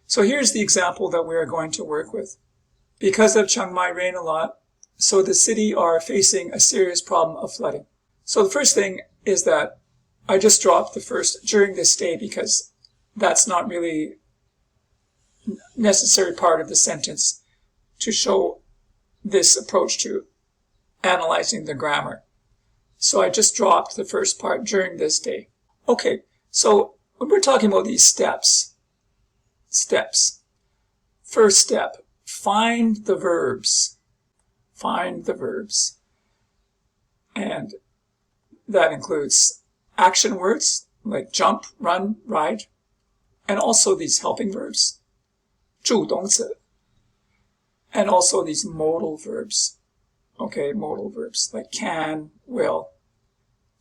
So here's the example that we are going to work with. Because of Chiang Mai rain a lot, so the city are facing a serious problem of flooding. So the first thing is that I just dropped the first during this day because that's not really necessary part of the sentence to show this approach to analyzing the grammar. So I just dropped the first part during this day. Okay, so when we're talking about these steps. First step, find the verbs. Find the verbs. And that includes action words like jump, run, ride, and also these helping verbs, 助动词, and also these modal verbs. Okay, modal verbs like can, will,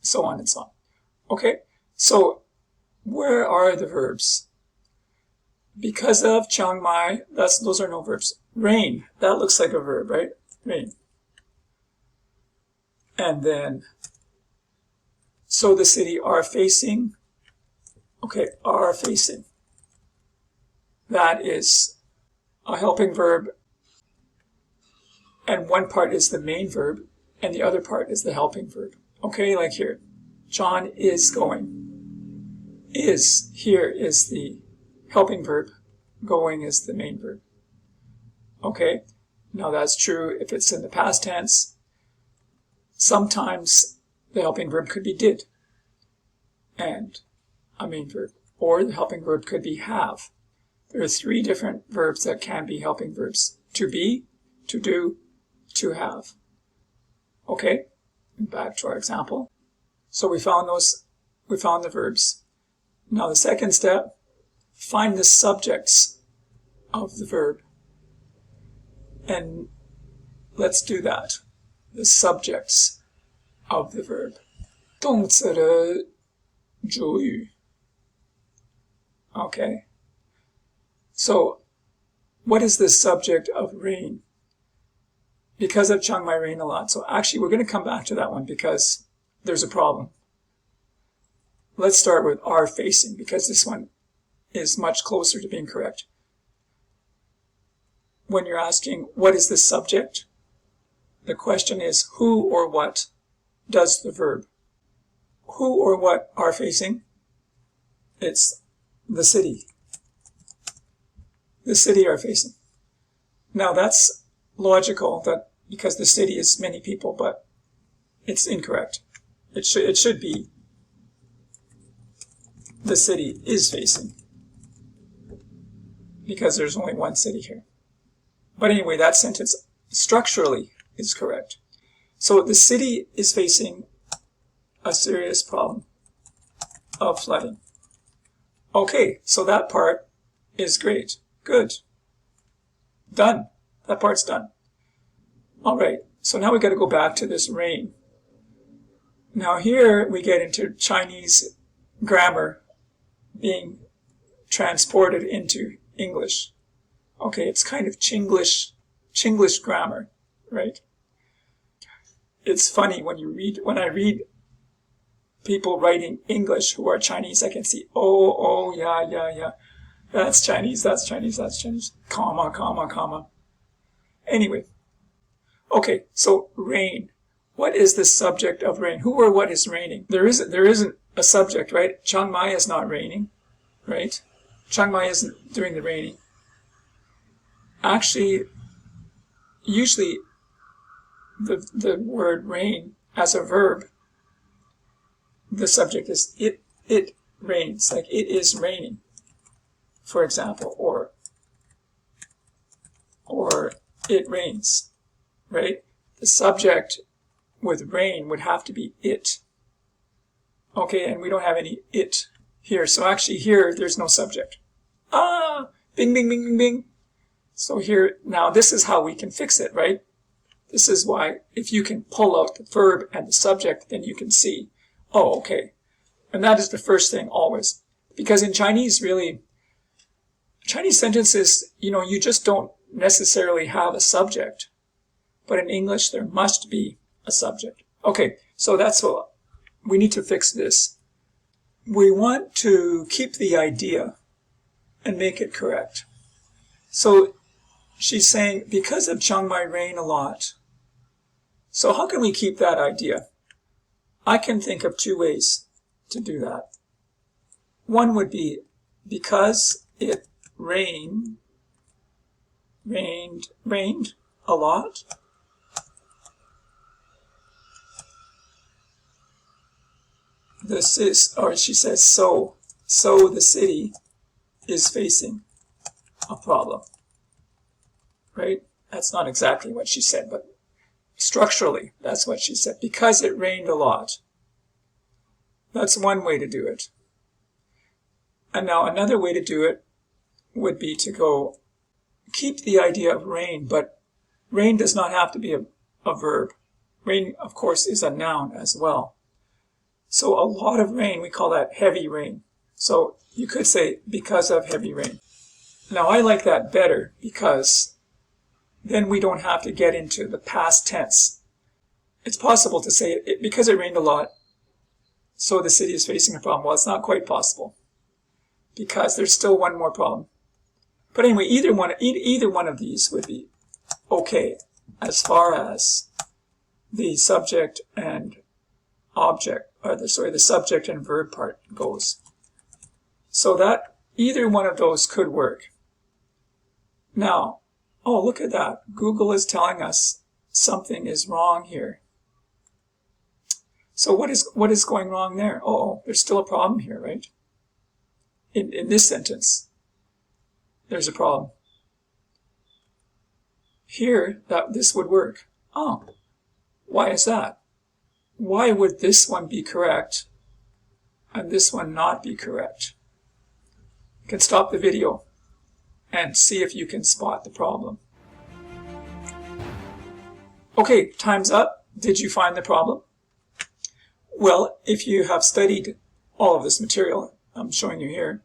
so on and so on. Okay, so where are the verbs? Because of Chiang Mai, those are no verbs. Rain, that looks like a verb, right? Rain. And then, so the city are facing. Okay, are facing. That is a helping verb. And one part is the main verb, and the other part is the helping verb. Okay, like here. John is going. Is, here is the helping verb. Going is the main verb. Okay, now that's true if it's in the past tense. Sometimes the helping verb could be did and a main verb, or the helping verb could be have. There are 3 different verbs that can be helping verbs: to be, to do, to have. Okay, back to our example. So we found the verbs. Now the second step, find the subjects of the verb. And let's do that. The subjects of the verb. 动词的主语. Okay. So, what is the subject of rain? Because of Chiang Mai rain a lot. So actually, we're going to come back to that one because there's a problem. Let's start with are facing, because this one is much closer to being correct. When you're asking, what is the subject? The question is, who or what does the verb? Who or what are facing? It's the city. The city are facing. Now that's logical, that because the city is many people, but it's incorrect. It should be the city is facing, because there's only one city here. But anyway, that sentence structurally is correct. So the city is facing a serious problem of flooding. Okay, so that part is great. Good. Done. That part's done. All right, so now we got to go back to this rain. Now here we get into Chinese grammar being transported into English. Okay, it's kind of Chinglish grammar, right? It's funny when I read people writing English who are Chinese, I can see, yeah. That's Chinese, comma, comma, comma. Anyway, okay, so rain. What is the subject of rain? Who or what is raining? There isn't a subject, right? Chiang Mai is not raining, right? Chiang Mai isn't doing the raining. Actually, usually the word rain as a verb, the subject is it rains, like it is raining, for example, or it rains, right? The subject with rain would have to be it. Okay, and we don't have any it here. So actually here, there's no subject. Bing, bing, bing, bing, bing. So here, now this is how we can fix it, right? This is why if you can pull out the verb and the subject, then you can see, oh, okay. And that is the first thing always. Because in Chinese, really, Chinese sentences, you just don't necessarily have a subject. But in English, there must be a subject. Okay, so that's what we need to fix this. We want to keep the idea and make it correct. So she's saying, because of Chiang Mai rain a lot. So how can we keep that idea? I can think of two ways to do that. One would be, because it rained a lot. This is, or she says, so the city is facing a problem. Right? That's not exactly what she said, but structurally, that's what she said. Because it rained a lot. That's one way to do it. And now another way to do it would be to go, keep the idea of rain, but rain does not have to be a verb. Rain, of course, is a noun as well. So a lot of rain, we call that heavy rain. So you could say, because of heavy rain. Now I like that better, because then we don't have to get into the past tense. It's possible to say, because it rained a lot, so the city is facing a problem. Well, it's not quite possible, because there's still one more problem. But anyway, either one of these would be okay as far as the subject and object, or the subject and verb part goes. So that either one of those could work. Now, oh, look at that. Google is telling us something is wrong here. So what is going wrong there? Oh, there's still a problem here, right? In this sentence, there's a problem. Here, this would work. Oh, why is that? Why would this one be correct and this one not be correct? You can stop the video and see if you can spot the problem. Okay, time's up. Did you find the problem? Well, if you have studied all of this material I'm showing you here,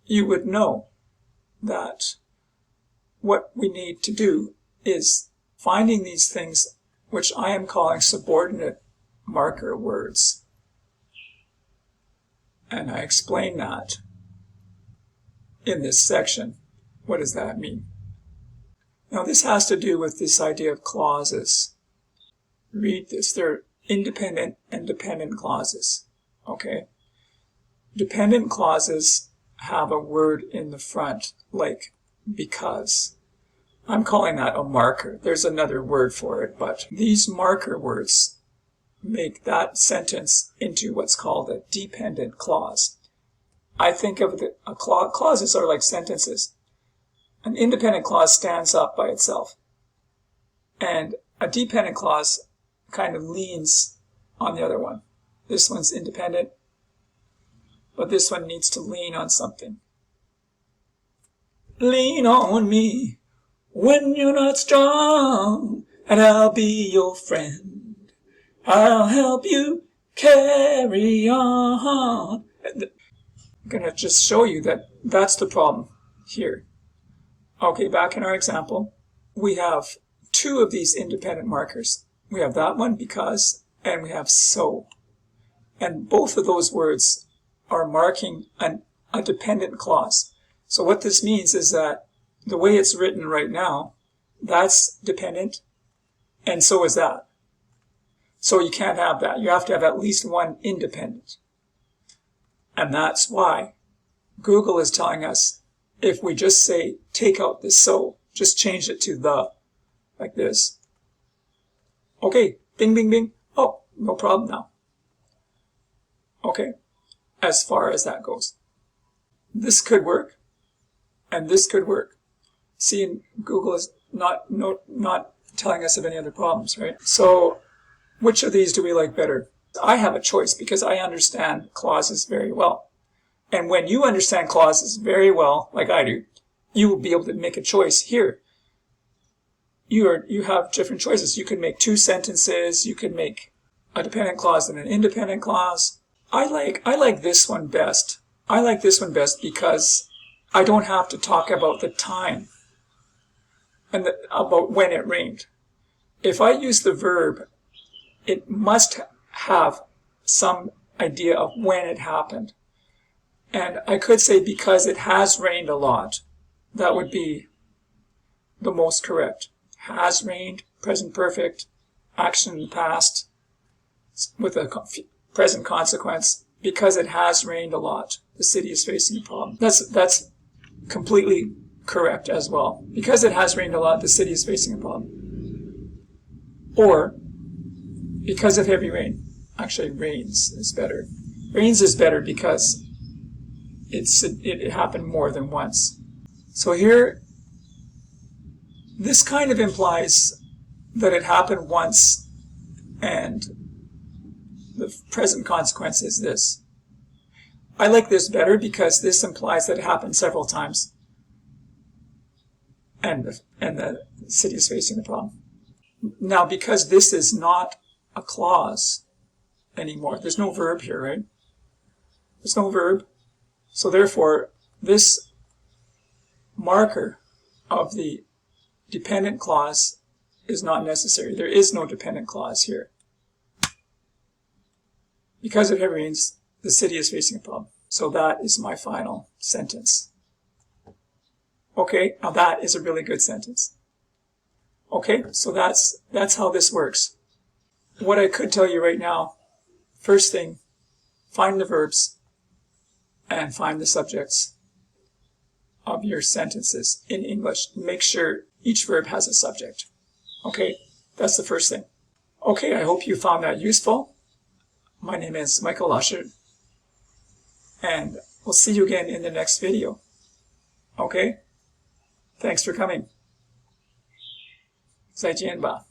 you would know that what we need to do is finding these things which I am calling subordinate marker words. And I explain that in this section. What does that mean? Now this has to do with this idea of clauses. Read this. They're independent and dependent clauses. Okay? Dependent clauses have a word in the front, like because. I'm calling that a marker. There's another word for it, but these marker words make that sentence into what's called a dependent clause. I think of clauses are like sentences. An independent clause stands up by itself, and a dependent clause kind of leans on the other one. This one's independent, but this one needs to lean on something. Lean on me when you're not strong, and I'll be your friend. I'll help you carry on. I'm going to just show you that that's the problem here. Okay, back in our example, we have two of these independent markers. We have that one, because, and we have so. And both of those words are marking a dependent clause. So what this means is that the way it's written right now, that's dependent, and so is that. So you can't have that. You have to have at least one independent. And that's why Google is telling us, if we just say, take out the so, just change it to the, like this. Okay, bing, bing, bing. Oh, no problem now. Okay, as far as that goes. This could work, and this could work. See, and Google is not telling us of any other problems, right? So, which of these do we like better? I have a choice, because I understand clauses very well. And when you understand clauses very well, like I do, you will be able to make a choice here. You have different choices. You can make two sentences. You can make a dependent clause and an independent clause. I like this one best. I like this one best because I don't have to talk about the time and about when it rained. If I use the verb, it must have some idea of when it happened. And I could say, because it has rained a lot. That would be the most correct. Has rained, present perfect, action in the past with a present consequence. Because it has rained a lot, the city is facing a problem. That's completely correct as well. Because it has rained a lot, the city is facing a problem. Or, because of heavy rain. Actually, rains is better. Rains is better because it happened more than once. So here, this kind of implies that it happened once and the present consequence is this. I like this better because this implies that it happened several times and the city is facing the problem. Now, because this is not a clause anymore, there's no verb here, right? There's no verb. So therefore, this marker of the dependent clause is not necessary. There is no dependent clause here. Because of heavy rains, the city is facing a problem. So that is my final sentence. Okay, now that is a really good sentence. Okay, so that's how this works. What I could tell you right now, first thing, find the verbs and find the subjects of your sentences in English. Make sure each verb has a subject. Okay, that's the first thing. Okay, I hope you found that useful. My name is Michael Lusher, and we'll see you again in the next video. Okay? Thanks for coming. 再见吧。